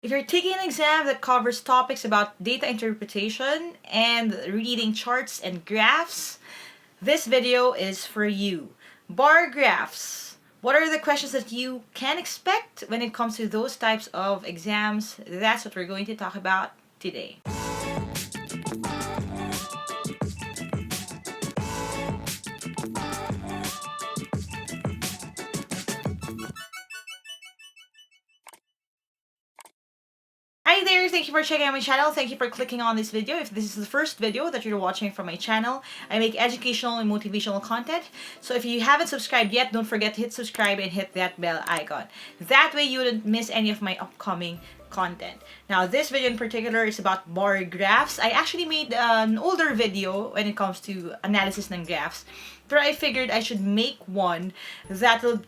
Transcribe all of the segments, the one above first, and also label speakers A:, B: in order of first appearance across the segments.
A: If you're taking an exam that covers topics about data interpretation and reading charts and graphs, this video is for you. Bar graphs. What are the questions that you can expect when it comes to those types of exams? That's what we're going to talk about today. Hi there, thank you for checking out my channel. Thank you for clicking on this video. If this is the first video that you're watching from my channel, I make educational and motivational content. So if you haven't subscribed yet, don't forget to hit subscribe and hit that bell icon. That way you wouldn't miss any of my upcoming content. Now, this video in particular is about bar graphs. I actually made an older video when it comes to analysis ng graphs. Pero I figured I should make one that will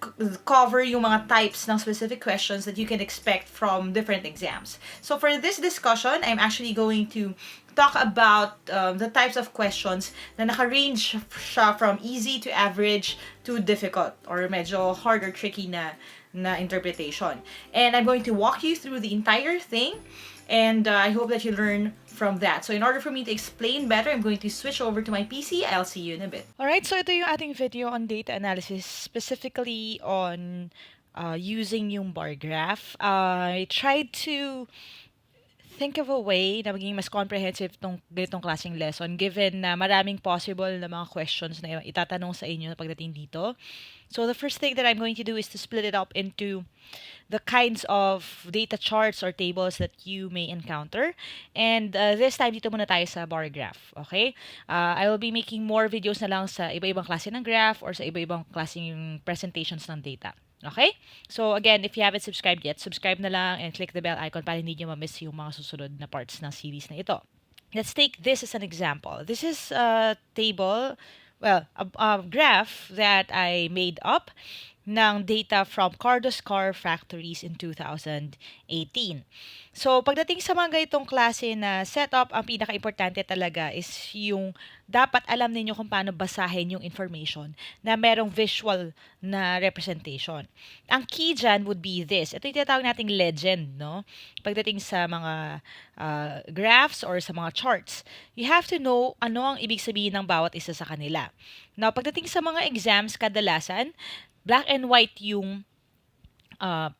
A: cover yung mga types ng specific questions that you can expect from different exams. So for this discussion, I'm actually going to talk about the types of questions na naka-range siya from easy to average to difficult or medyo hard or tricky na interpretation. And I'm going to walk you through the entire thing, and I hope that you learn from that. So in order for me to explain better, I'm going to switch over to my PC. I'll see you in a bit. Alright, so ito yung ating video on data analysis, specifically on using yung bar graph. I tried to think of a way na maging mas comprehensive tong ganitong klaseng lesson given na maraming possible na mga questions na itatanong sa inyo pagdating dito. So the first thing that I'm going to do is to split it up into the kinds of data charts or tables that you may encounter. And this time, dito muna tayo sa bar graph. Okay? I will be making more videos na lang sa iba-ibang klase ng graph or sa iba-ibang klaseng presentations ng data. Okay? So again, if you haven't subscribed yet, subscribe na lang and click the bell icon para hindi nyo ma-miss yung mga susunod na parts ng series na ito. Let's take this as an example. This is a table, a graph that I made up ng data from Cardo's car factories in 2018. So, pagdating sa mga ganitong klase na setup, ang pinaka-importante talaga is yung dapat alam ninyo kung paano basahin yung information na merong visual na representation. Ang key dyan would be this. Ito yung tinatawag nating legend, no? Pagdating sa mga graphs or sa mga charts, you have to know ano ang ibig sabihin ng bawat isa sa kanila. Now, pagdating sa mga exams, kadalasan, black and white yung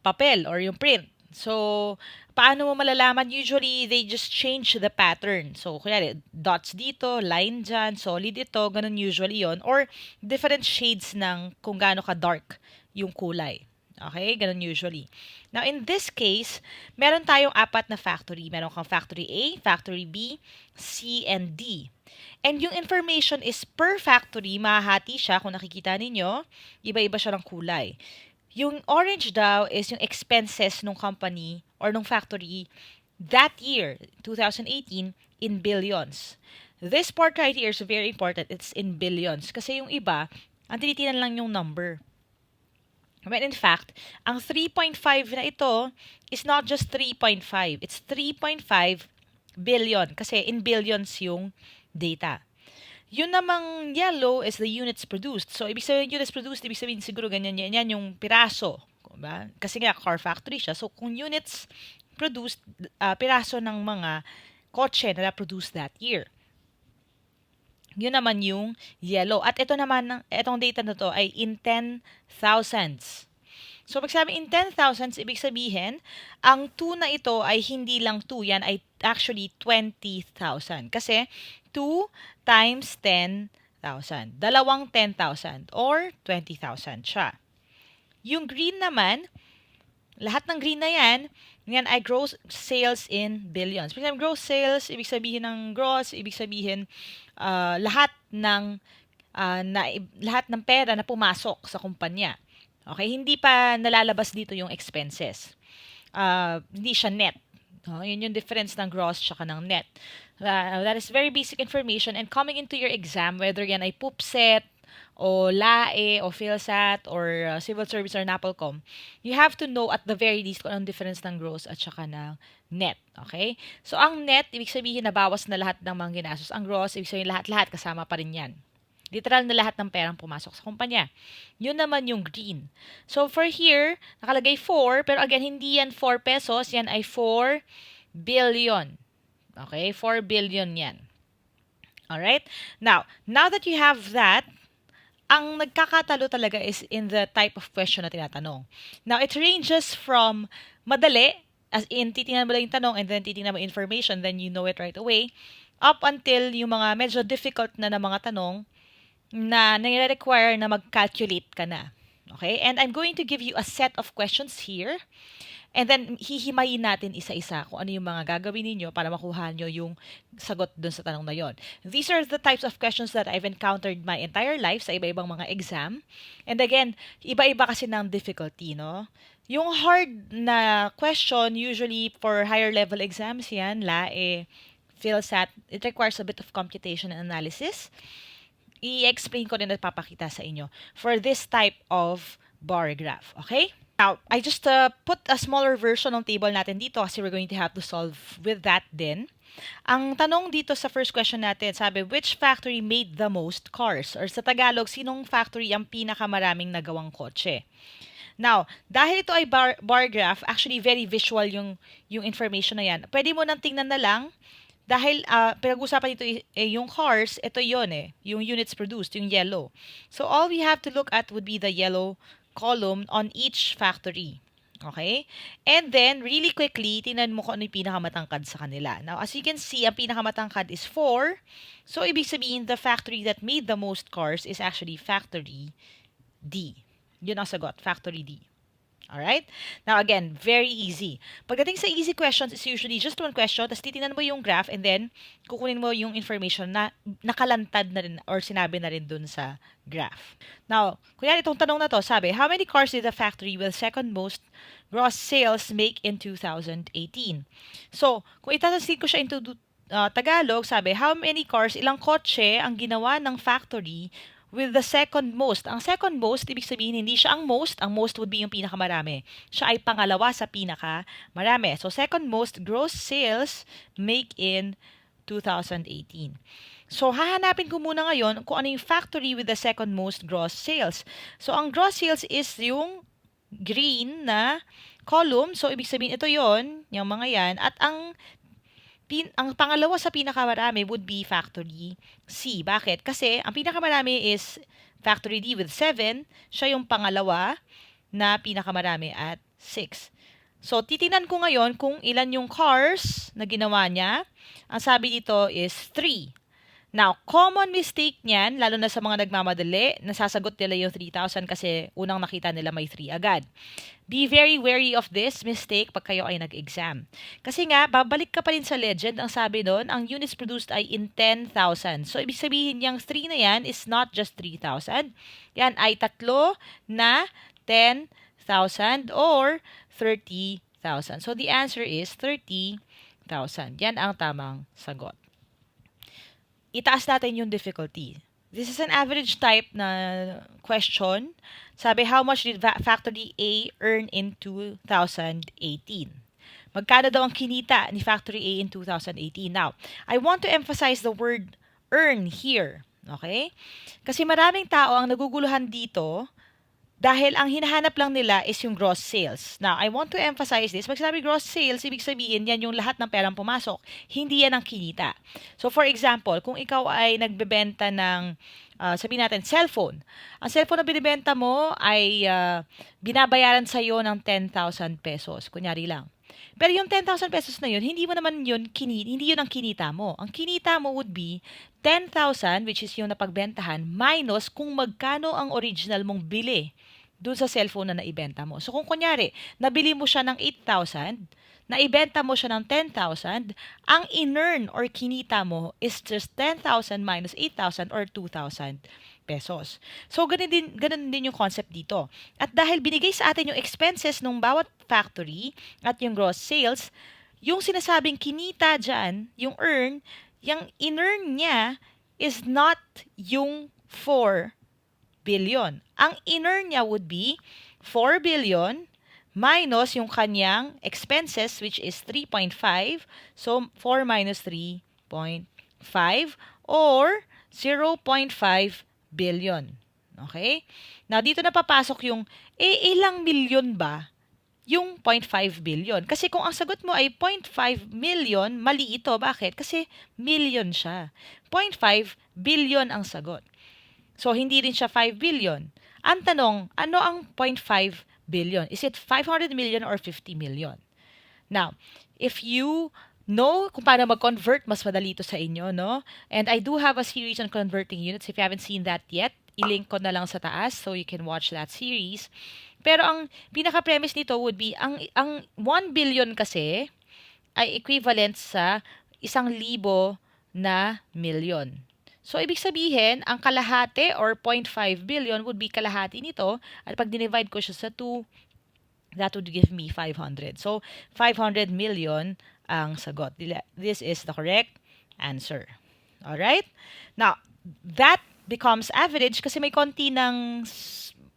A: papel or yung print. So, paano mo malalaman? Usually, they just change the pattern. So, kunyari, dots dito, line dyan, solid ito, ganun usually yon. Or, different shades ng kung gaano ka-dark yung kulay. Okay? Ganun usually. Now, in this case, meron tayong apat na factory. Meron kang factory A, factory B, C, and D. And yung information is per factory, mahahati siya kung nakikita ninyo, iba-iba siya ng kulay. Yung orange daw is yung expenses ng company or ng factory that year, 2018, in billions. This part right here is very important. It's in billions. Kasi yung iba, ang tinitinan lang yung number. When in fact, ang 3.5 na ito is not just 3.5. It's 3.5 billion. Kasi in billions yung data. Yun namang yellow is the units produced. So, ibig sabihin units produced, ibig sabihin siguro ganyan yan yung piraso. Diba? Kasi nga, car factory siya. So, kung units produced, piraso ng mga kotse na na-produce that year. Yun naman yung yellow. At ito naman, itong data na to ay in 10,000s. So, pag sabi in 10,000s, ibig sabihin, ang 2 na ito ay hindi lang 2. Yan ay actually 20,000. Kasi 2 times 10,000. Dalawang 10,000 or 20,000 siya. Yung green naman, lahat ng green na yan ay gross sales in billions. Pag gross sales, ibig sabihin ng gross, ibig sabihin lahat ng pera na pumasok sa kumpanya. Okay, hindi pa nalalabas dito yung expenses. Hindi siya net. Yun yung difference ng gross tsaka ng net. That is very basic information, and coming into your exam, whether yan ay PUPCAT, o LAE, o Philsat, or Civil Service or NAPOLCOM, you have to know at the very least kung anong difference ng gross at saka ng net. Okay? So, ang net, ibig sabihin na bawas na lahat ng mga ginastos. Ang gross, ibig sabihin lahat-lahat kasama pa rin yan. Literal na lahat ng perang pumasok sa kumpanya. Yun naman yung green. So, for here, nakalagay 4, pero again, hindi yan 4 pesos, yan ay 4 billion. Okay? 4 billion yan. Alright? Now that you have that, ang nagkakatalo talaga is in the type of question na tinatanong. Now, it ranges from madali, as in, titingnan mo lang yung tanong and then titingnan mo information, then you know it right away, up until yung mga medyo difficult na mga tanong na nire-require na mag-calculate ka na. Okay? And I'm going to give you a set of questions here. And then, hihimayin natin isa-isa kung ano yung mga gagawin ninyo para makuha nyo yung sagot dun sa tanong na yon. These are the types of questions that I've encountered my entire life sa iba-ibang mga exam. And again, iba-iba kasi ng difficulty, no? Yung hard na question, usually for higher level exams yan, LAE, Philsat, it requires a bit of computation and analysis. I-explain ko din at papakita sa inyo for this type of bar graph, okay? Now, I just put a smaller version ng table natin dito kasi we're going to have to solve with that din. Ang tanong dito sa first question natin, sabi, which factory made the most cars? Or sa Tagalog, sinong factory ang pinakamaraming nagawang kotse? Now, dahil ito ay bar graph, actually very visual yung information na yan. Pwede mo nang tingnan na lang dahil pinag-usapan dito yung cars, ito yon yung units produced, yung yellow. So, all we have to look at would be the yellow column on each factory. Okay? And then, really quickly, tingnan mo kung ano yung pinakamatangkad sa kanila. Now, as you can see, ang pinakamatangkad is 4. So, ibig sabihin, the factory that made the most cars is actually factory D. Yun ang sagot, factory D. Alright? Now, again, very easy. Pagdating sa easy questions, it's usually just one question, tapos titingnan mo yung graph, and then, kukunin mo yung information na nakalantad na rin or sinabi na rin dun sa graph. Now, kunyari itong tanong na to, sabi, how many cars did the factory with second most gross sales make in 2018? So, kung itatranslate ko siya into Tagalog, sabi, how many cars, ilang kotse ang ginawa ng factory with the second most. Ang second most, ibig sabihin, hindi siya ang most would be yung pinakamarami. Siya ay pangalawa sa pinakamarami. So, second most gross sales make in 2018. So, hahanapin ko muna ngayon kung ano yung factory with the second most gross sales. So, ang gross sales is yung green na column. So, ibig sabihin, ito yon yung mga yan. At ang pangalawa sa pinakamarami would be factory C. Bakit? Kasi ang pinakamarami is factory D with 7. Siya yung pangalawa na pinakamarami at 6. So, titingnan ko ngayon kung ilan yung cars na ginawa niya. Ang sabi dito is 3. Now, common mistake niyan, lalo na sa mga nagmamadali, nasasagot nila yung 3,000 kasi unang nakita nila may 3 agad. Be very wary of this mistake pag kayo ay nag-exam. Kasi nga, babalik ka pa rin sa legend. Ang sabi doon, ang units produced ay in 10,000. So, ibig sabihin yung 3 na yan is not just 3,000. Yan ay tatlo na 10,000 or 30,000. So, the answer is 30,000. Yan ang tamang sagot. Itaas natin yung difficulty. This is an average type na question. Sabi, how much did Factory A earn in 2018? Magkano daw ang kinita ni Factory A in 2018? Now, I want to emphasize the word earn here. Okay? Kasi maraming tao ang naguguluhan dito dahil ang hinahanap lang nila is yung gross sales. Now, I want to emphasize this. Pag sabi gross sales, ibig sabihin yan yung lahat ng perang pumasok. Hindi yan ang kinita. So, for example, kung ikaw ay nagbebenta ng, sabihin natin, cellphone. Ang cellphone na binibenta mo ay binabayaran sa'yo ng 10,000 pesos. Kunyari lang. Pero yung 10,000 pesos na yun, hindi mo naman yun, hindi yun ang kinita mo. Ang kinita mo would be 10,000, which is yung napagbentahan, minus kung magkano ang original mong bili doon sa cellphone na naibenta mo. So kung kunyari, nabili mo siya ng 8,000, naibenta mo siya ng 10,000, ang in-earn or kinita mo is just 10,000 minus 8,000 or 2,000 pesos. So, ganun din yung concept dito. At dahil binigay sa atin yung expenses ng bawat factory at yung gross sales, yung sinasabing kinita dyan, yung earn, yung in-earn niya is not yung 4 billion. Ang in-earn niya would be 4 billion minus yung kanyang expenses which is 3.5. So, 4 minus 3.5 or 0.5 billion. Okay? Now, dito na papasok yung, ilang milyon ba yung 0.5 billion? Kasi kung ang sagot mo ay 0.5 million, mali ito. Bakit? Kasi million siya. 0.5 billion ang sagot. So, hindi rin siya 5 billion. Ang tanong, ano ang 0.5 billion? Is it 500 million or 50 million? Now, if you know kung paano mag-convert, mas madali ito sa inyo, no? And I do have a series on converting units. If you haven't seen that yet, i-link ko na lang sa taas so you can watch that series. Pero ang pinaka-premise nito would be, ang 1 billion kasi ay equivalent sa 1,000 na million. So, ibig sabihin, ang kalahati or 0.5 billion would be kalahati nito. At pag dinivide ko siya sa 2, that would give me 500. So, 500 million ang sagot. This is the correct answer. Alright? Now, that becomes average kasi may konti ng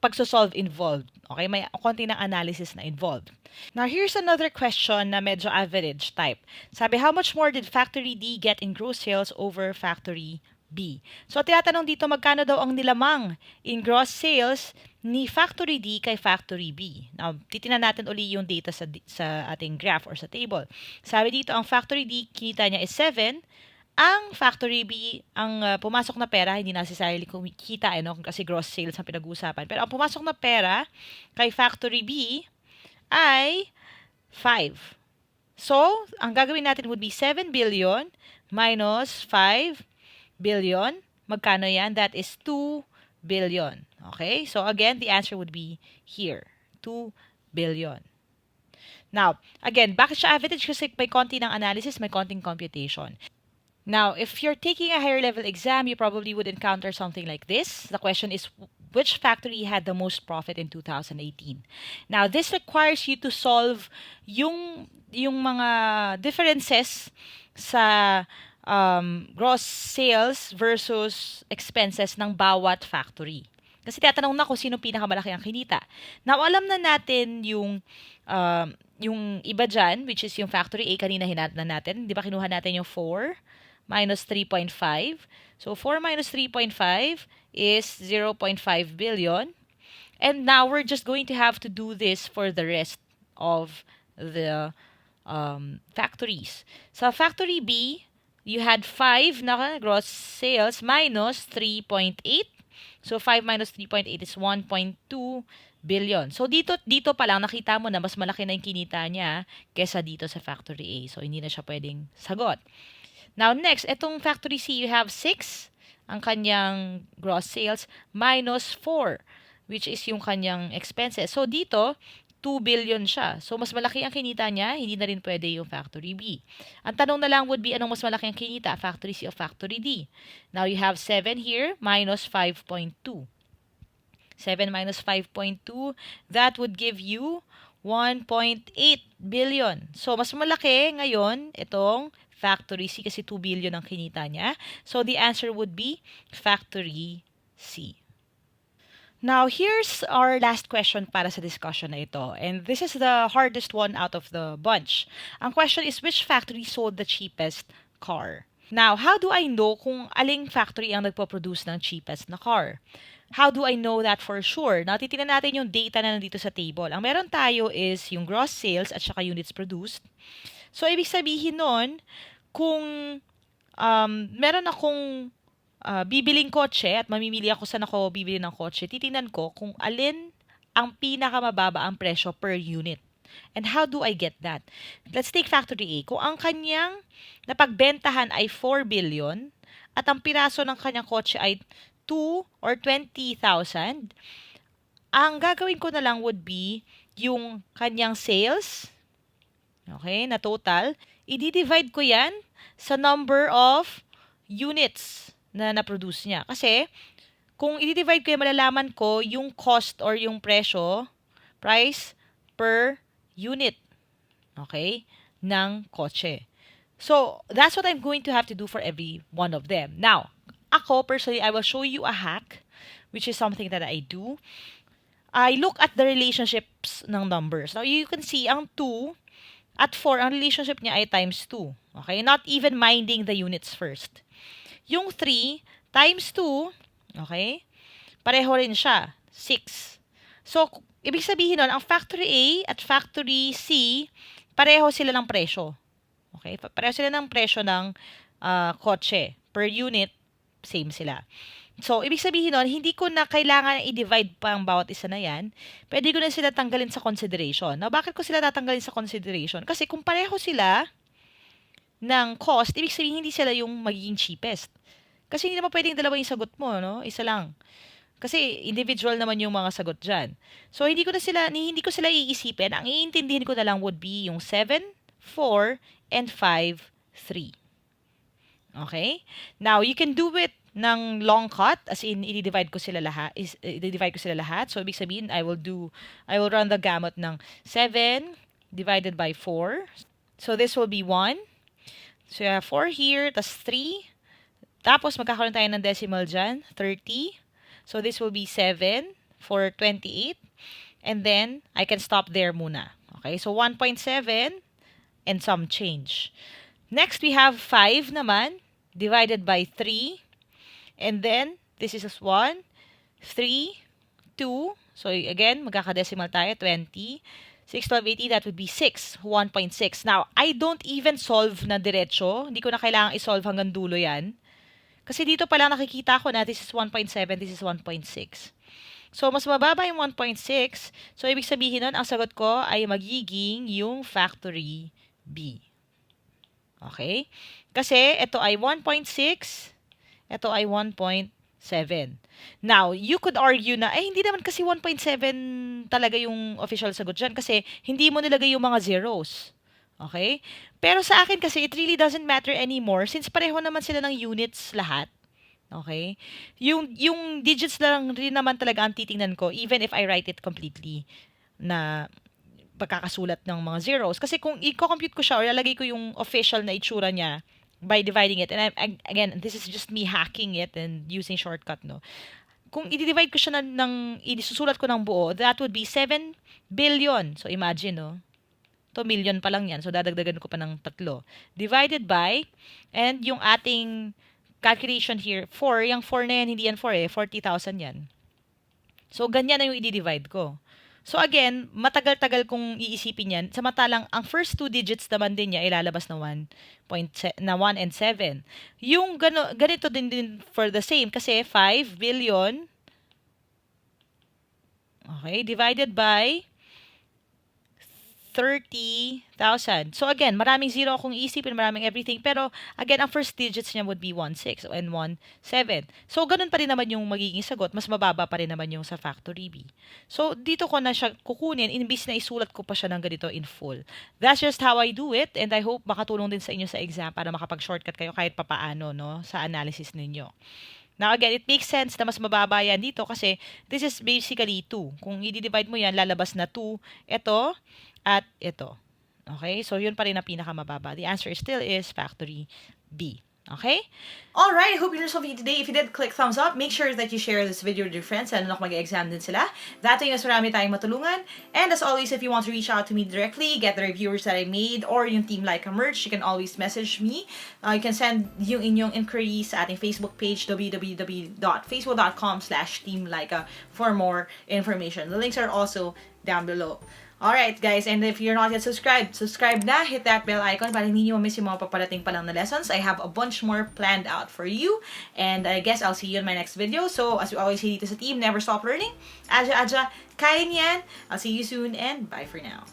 A: pagsosolve involved. Okay? May konti ng analysis na involved. Now, here's another question na medyo average type. Sabi, how much more did Factory D get in gross sales over Factory B? So, tinatanong dito, magkano daw ang nilamang in gross sales ni Factory D kay Factory B? Now, titingnan natin uli yung data sa ating graph or sa table. Sabi dito, ang Factory D, kita niya is 7. Ang Factory B, ang pumasok na pera, hindi necessarily kita, kasi gross sales ang pinag-uusapan. Pero ang pumasok na pera kay Factory B ay 5. So, ang gagawin natin would be 7 billion minus 5 billion. Magkano yan? That is 2 billion. Okay? So, again, the answer would be here. 2 billion. Now, again, bakit siya average? Kasi may konti ng analysis, may konting computation. Now, if you're taking a higher level exam, you probably would encounter something like this. The question is, which factory had the most profit in 2018? Now, this requires you to solve yung mga differences sa gross sales versus expenses ng bawat factory. Kasi tatanong na kung sino pinakamalaki ang kinita. Now, alam na natin yung iba dyan, which is yung factory A, kanina hinat na natin. Di ba kinuha natin yung 4 minus 3.5. So, 4 minus 3.5 is 0.5 billion. And now, we're just going to have to do this for the rest of the factories. Sa factory B, you had 5 na gross sales minus 3.8. So, 5 minus 3.8 is 1.2 billion. So, dito pa lang nakita mo na mas malaki na yung kinita niya kesa dito sa factory A. So, hindi na siya pwedeng sagot. Now, next, itong factory C, you have 6 ang kanyang gross sales minus 4, which is yung kanyang expenses. So, dito, 2 billion siya. So, mas malaki ang kinita niya, hindi na rin pwede yung factory B. Ang tanong na lang would be, anong mas malaki ang kinita? Factory C o factory D? Now, you have 7 here minus 5.2. 7 minus 5.2, that would give you 1.8 billion. So, mas malaki ngayon itong factory C kasi 2 billion ang kinita niya. So, the answer would be factory C. Now, here's our last question para sa discussion na ito. And this is the hardest one out of the bunch. Ang question is, which factory sold the cheapest car? Now, how do I know kung aling factory ang nagpo-produce ng cheapest na car? How do I know that for sure? Now, titignan natin yung data na nandito sa table. Ang meron tayo is yung gross sales at saka units produced. So, ibig sabihin nun, kung meron akong bibiling kotse at mamimili ako saan ako bibili ng kotse, titingnan ko kung alin ang pinakamababa ang presyo per unit. And how do I get that? Let's take factory A. Kung ang kanyang napagbentahan ay 4 billion at ang piraso ng kanyang kotse ay 2 or 20,000, ang gagawin ko na lang would be yung kanyang sales, okay, na total, i-divide ko yan sa number of units na na-produce niya. Kasi, kung i-divide ko yan, malalaman ko yung cost or yung presyo, price per unit, okay, ng kotse. So, that's what I'm going to have to do for every one of them. Now, ako, personally, I will show you a hack, which is something that I do. I look at the relationships ng numbers. Now, you can see, ang 2 at 4, ang relationship niya ay times 2. Okay? Not even minding the units first. Yung 3 times 2, Okay? Pareho rin siya. 6. So, ibig sabihin nun, ang factory A at factory C, pareho sila ng presyo. Okay? Pareho sila ng presyo ng kotse. Per unit, same sila. So, ibig sabihin nun, hindi ko na kailangan i-divide pa ang bawat isa na yan. Pwede ko na sila tanggalin sa consideration. Now, bakit ko sila tatanggalin sa consideration? Kasi kung pareho sila ng cost, ibig sabihin hindi sila yung magiging cheapest. Kasi hindi naman pwedeng dalawa yung sagot mo, no? Isa lang. Kasi individual naman yung mga sagot dyan. So, hindi ko sila iisipin. Ang iintindihin ko na lang would be yung 7, 4, and 5, 3. Okay? Now, you can do it ng long cut, as in, i-divide ko sila lahat. So, ibig sabihin, I will run the gamut ng 7 divided by 4. So, this will be 1. So, you have 4 here, tas 3. Tapos, magkakaroon tayo ng decimal dyan, 30. So, this will be 7 for 28. And then, I can stop there muna. Okay? So, 1.7 and some change. Next, we have 5 naman, divided by 3. And then, this is 1, 3, 2. So, again, magkakadecimal tayo, 20. 6, 12, 80, that would be 6, 1.6. Now, I don't even solve na diretso. Hindi ko na kailangang isolve hanggang dulo yan. Kasi dito pa lang nakikita ko na this is 1.7, this is 1.6. So, mas mababa yung 1.6. So, ibig sabihin nun, ang sagot ko ay magiging yung factory B. Okay? Kasi, ito ay 1.6. Ito ay 1.7. Now, you could argue na, hindi naman kasi 1.7 talaga yung official sagot dyan kasi hindi mo nilagay yung mga zeros. Okay? Pero sa akin kasi, it really doesn't matter anymore since pareho naman sila ng units lahat. Okay? Yung digits lang rin naman talaga ang titingnan ko even if I write it completely na pagkakasulat ng mga zeros. Kasi kung i-compute ko siya or lalagay ko yung official na itsura niya, by dividing it, and again, this is just me hacking it and using shortcut, no? Kung i-divide ko siya isusulat ko ng buo, that would be 7 billion. So, imagine, no? To million pa lang yan. So, dadagdagan ko pa ng 3. Divided by, and yung ating calculation here, 4, yung 4 na yan, hindi yan 4 40,000 yan. So, ganyan na yung i-divide ko. So again, matagal-tagal kong iisipin yan. Samantalang, ang first 2 digits naman din niya ilalabas na 1 and 7. Yung ganito din for the same. Kasi 5 billion, okay, divided by 30,000. So again, maraming zero akong iisipin, maraming everything. Pero again, ang first digits niya would be 1.6 and 1.7. So ganun pa rin naman yung magiging sagot. Mas mababa pa rin naman yung sa factory B. So dito ko na siya kukunin, imbis na isulat ko pa siya ng ganito in full. That's just how I do it. And I hope makatulong din sa inyo sa exam para makapag-shortcut kayo kahit papaano, no, sa analysis ninyo. Now again, it makes sense na mas mababa yan dito kasi this is basically 2. Kung i-divide mo yan, lalabas na 2. Ito at ito. Okay? So, yun pa rin ang pinakamababa. The answer still is factory B. Okay? Alright, I hope you learned something today. If you did, click thumbs up. Make sure that you share this video with your friends and mag-exam din sila. That way, mas marami tayong matulungan. And as always, if you want to reach out to me directly, get the reviewers that I made, or yung Team Lyqa merch, you can always message me. You can send yung inyong inquiries sa ating Facebook page, www.facebook.com/Team Lyqa for more information. The links are also down below. Alright guys, and if you're not yet subscribed, subscribe na, hit that bell icon para hindi nyo ma-miss yung mga paparating pa lang na lessons. I have a bunch more planned out for you, and I guess I'll see you in my next video. So, as we always say dito sa team, never stop learning. Aja, kaya niyan. I'll see you soon, and bye for now.